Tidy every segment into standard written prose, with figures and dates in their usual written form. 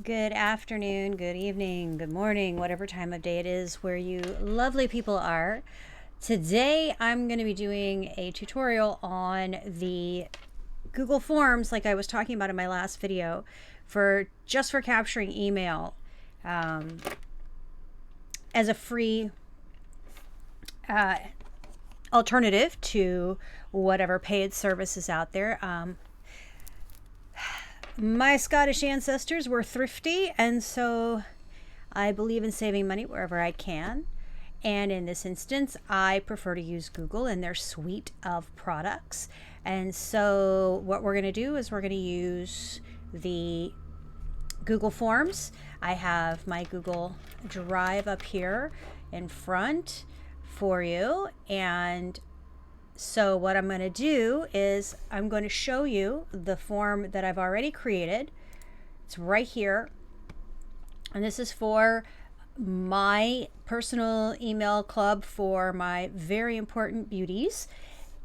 Good afternoon, good evening, good morning, whatever time of day it is where you lovely people are. Today I'm going to be doing a tutorial on the Google Forms like I was talking about in my last video for capturing email as a free alternative to whatever paid service is out there. My Scottish ancestors were thrifty, and so I believe in saving money wherever I can. And in this instance, I prefer to use Google and their suite of products. And so what we're going to do is we're going to use the Google Forms. I have my Google Drive up here in front for you. And so what I'm going to do is I'm going to show you the form that I've already created. It's right here. And this is for my personal email club for my very important beauties.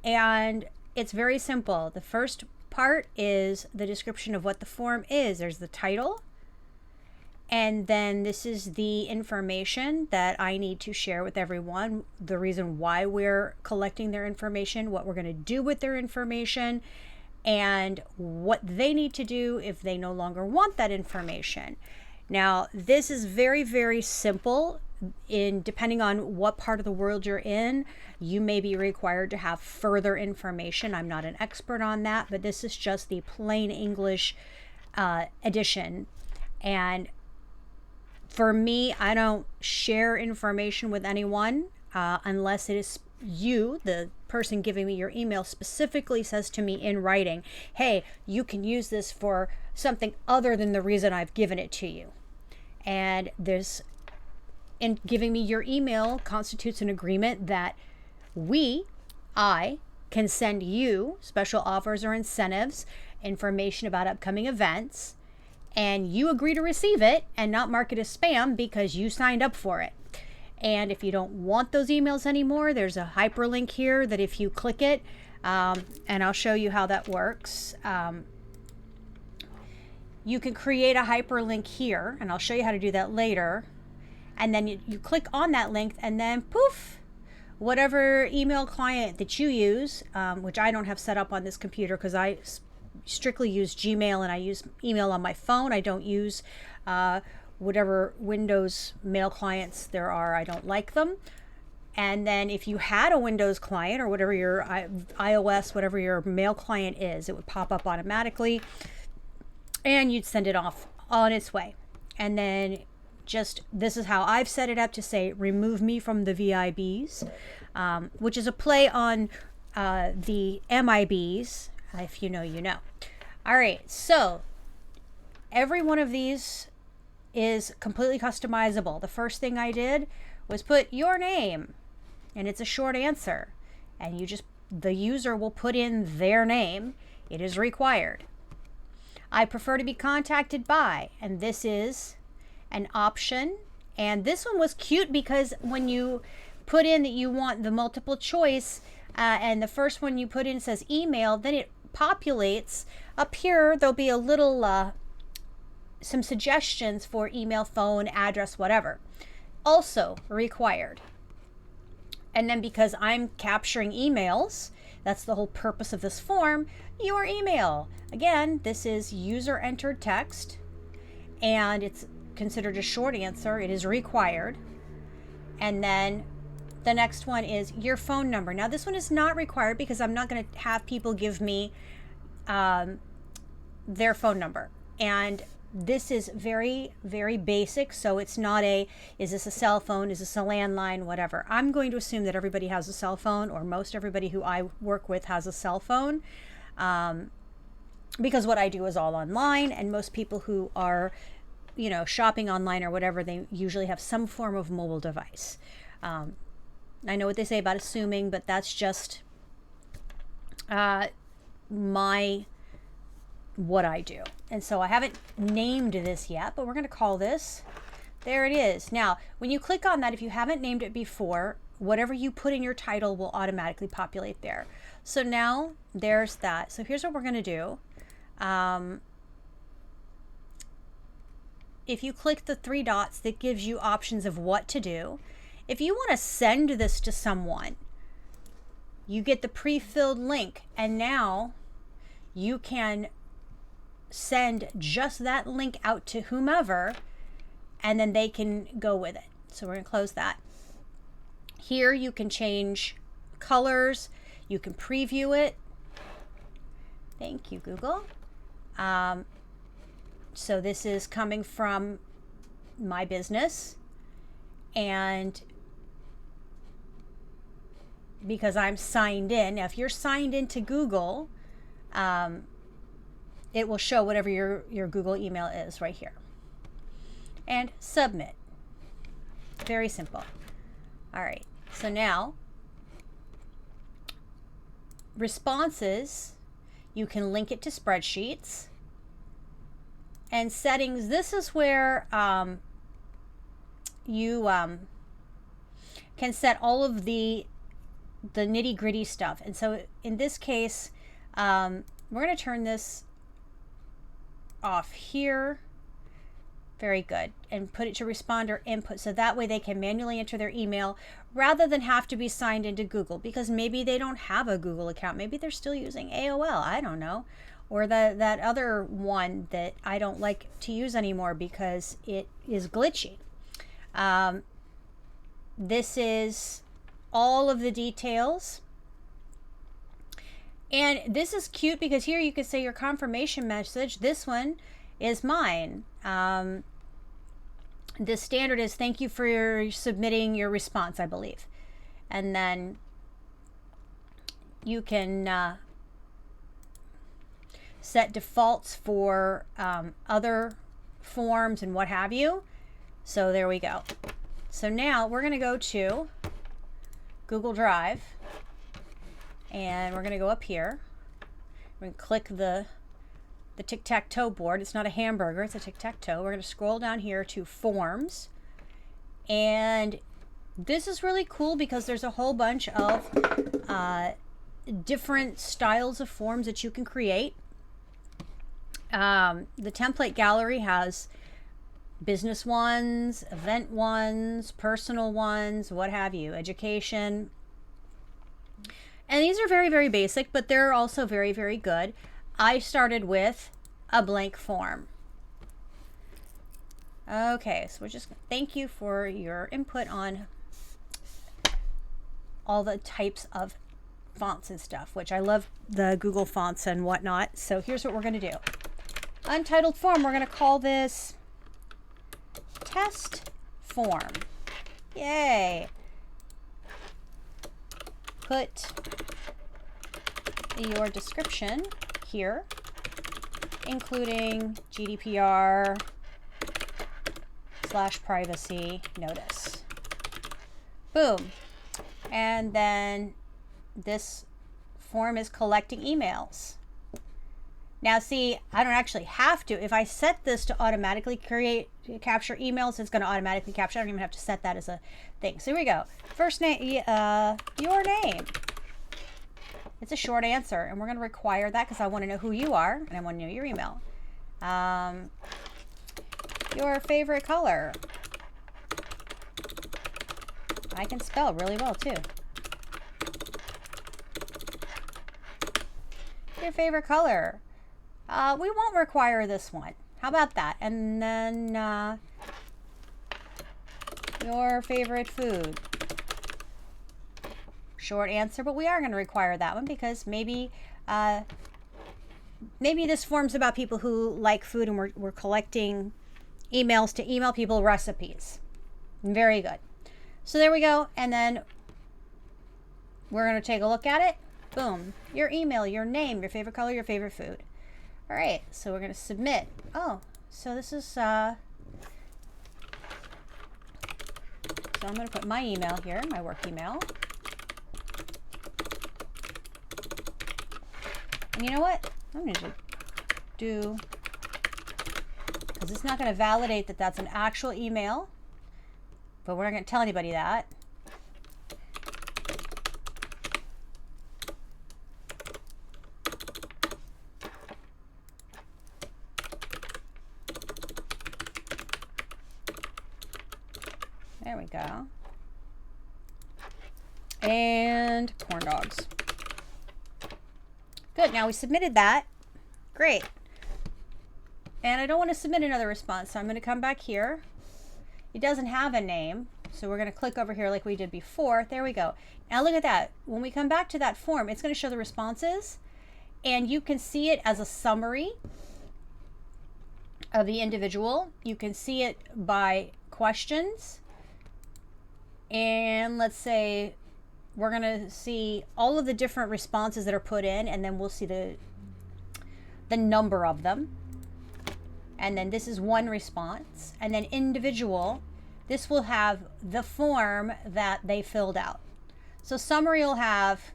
And it's very simple. The first part is the description of what the form is. There's the title. And then this is the information that I need to share with everyone, the reason why we're collecting their information, what we're going to do with their information, and what they need to do if they no longer want that information. Now, this is very, very simple. Depending on what part of the world you're in, you may be required to have further information. I'm not an expert on that, but this is just the plain English edition. And for me, I don't share information with anyone unless it is you, the person giving me your email, specifically says to me in writing, hey, you can use this for something other than the reason I've given it to you. And in giving me your email constitutes an agreement that I can send you special offers or incentives, information about upcoming events, and you agree to receive it and not mark it as spam because you signed up for it. And if you don't want those emails anymore, there's a hyperlink here that if you click it, and I'll show you how that works. You can create a hyperlink here, and I'll show you how to do that later. And then you click on that link, and then poof, whatever email client that you use, which I don't have set up on this computer because I strictly use Gmail and I use email on my phone. I don't use whatever Windows mail clients there are. I don't like them. And then if you had a Windows client or whatever your iOS, whatever your mail client is, it would pop up automatically and you'd send it off on its way. And then this is how I've set it up to say, remove me from the VIBs, which is a play on the MIBs. If you know, you know. All right, so every one of these is completely customizable. The first thing I did was put your name, and it's a short answer. And the user will put in their name. It is required. I prefer to be contacted by, and this is an option. And this one was cute because when you put in that you want the multiple choice, and the first one you put in says email, then it populates up here. There'll be a little some suggestions for email, phone, address, whatever. Also required. And then because I'm capturing emails, that's the whole purpose of this form, your email. Again, this is user entered text and it's considered a short answer. It is required. And then the next one is your phone number. Now, this one is not required because I'm not going to have people give me their phone number. And this is very, very basic. So it's not is this a cell phone? Is this a landline? Whatever. I'm going to assume that everybody has a cell phone, or most everybody who I work with has a cell phone. Because what I do is all online, and most people who are, shopping online or whatever, they usually have some form of mobile device. I know what they say about assuming, but that's just what I do. And so I haven't named this yet, but we're going to call this. There it is. Now, when you click on that, if you haven't named it before, whatever you put in your title will automatically populate there. So now there's that. So here's what we're going to do. if you click the three dots, that gives you options of what to do. If you want to send this to someone, you get the pre-filled link, and now you can send just that link out to whomever, and then they can go with it. So we're going to close that. Here you can change colors. You can preview it. Thank you, Google. So this is coming from my business, and because I'm signed in. Now, if you're signed into Google, it will show whatever your Google email is right here. And submit. Very simple. All right. So now, responses, you can link it to spreadsheets. And settings, this is where you can set all of the nitty-gritty stuff. And so in this case, we're going to turn this off here. Very good. And put it to responder input, so that way they can manually enter their email rather than have to be signed into Google, because maybe they don't have a Google account. Maybe they're still using AOL. I don't know. Or that other one that I don't like to use anymore because it is glitchy. This is all of the details. And this is cute because here you can say your confirmation message. This one is mine. The standard is thank you for submitting your response, I believe. And then you can set defaults for other forms and what have you. So there we go. So now we're going to go to Google Drive, and we're going to go up here. We're going to click the tic-tac-toe board. It's not a hamburger, it's a tic-tac-toe. We're going to scroll down here to Forms, and this is really cool because there's a whole bunch of different styles of forms that you can create. The template gallery has business ones, event ones, personal ones, what have you, education. And these are very, very basic, but they're also very, very good. I started with a blank form. Okay, so we're just thank you for your input on all the types of fonts and stuff, which I love the Google fonts and whatnot. So here's what we're going to do. Untitled form, we're going to call this test form. Yay. Put your description here, including GDPR/privacy notice. Boom. And then this form is collecting emails. Now see, I don't actually have to. If I set this to automatically capture emails, it's going to automatically capture. I don't even have to set that as a thing. So here we go. First name, your name. It's a short answer, and we're going to require that because I want to know who you are, and I want to know your email. Your favorite color. I can spell really well too. Your favorite color. We won't require this one. How about that? And then your favorite food. Short answer, but we are going to require that one because maybe this form's about people who like food, and we're collecting emails to email people recipes. Very good. So there we go. And then we're going to take a look at it. Boom. Your email, your name, your favorite color, your favorite food. All right, so we're going to submit. Oh, so this is, so I'm going to put my email here, my work email. And you know what? I'm going to do, because it's not going to validate that that's an actual email, but we're not going to tell anybody that. There we go. And corn dogs. Good. Now we submitted that. Great. And I don't want to submit another response, so I'm going to come back here. It doesn't have a name, so we're going to click over here like we did before. There we go. Now look at that. When we come back to that form, it's going to show the responses, and you can see it as a summary of the individual. You can see it by questions. And let's say we're going to see all of the different responses that are put in, and then we'll see the number of them. And then this is one response. And then individual, this will have the form that they filled out. So summary will have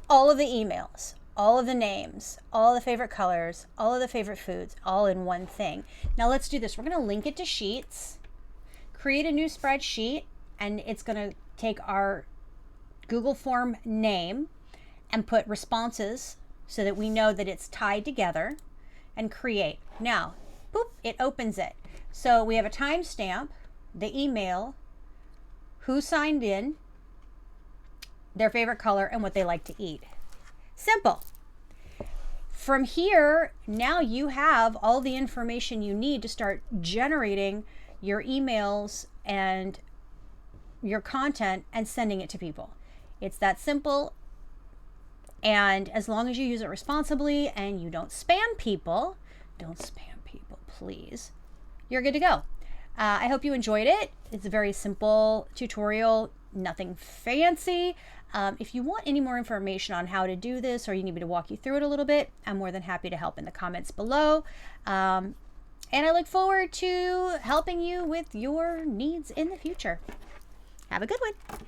all of the emails, all of the names, all the favorite colors, all of the favorite foods, all in one thing. Now let's do this. We're going to link it to Sheets, create a new spreadsheet, and it's going to take our Google form name and put responses so that we know that it's tied together, and create. Now, boop, it opens it. So we have a timestamp, the email, who signed in, their favorite color, and what they like to eat. Simple. From here, now you have all the information you need to start generating your emails and your content and sending it to people. It's that simple. And as long as you use it responsibly and you don't spam people, please, you're good to go. I hope you enjoyed it. It's a very simple tutorial, nothing fancy. If you want any more information on how to do this, or you need me to walk you through it a little bit, I'm more than happy to help in the comments below. And I look forward to helping you with your needs in the future. Have a good one.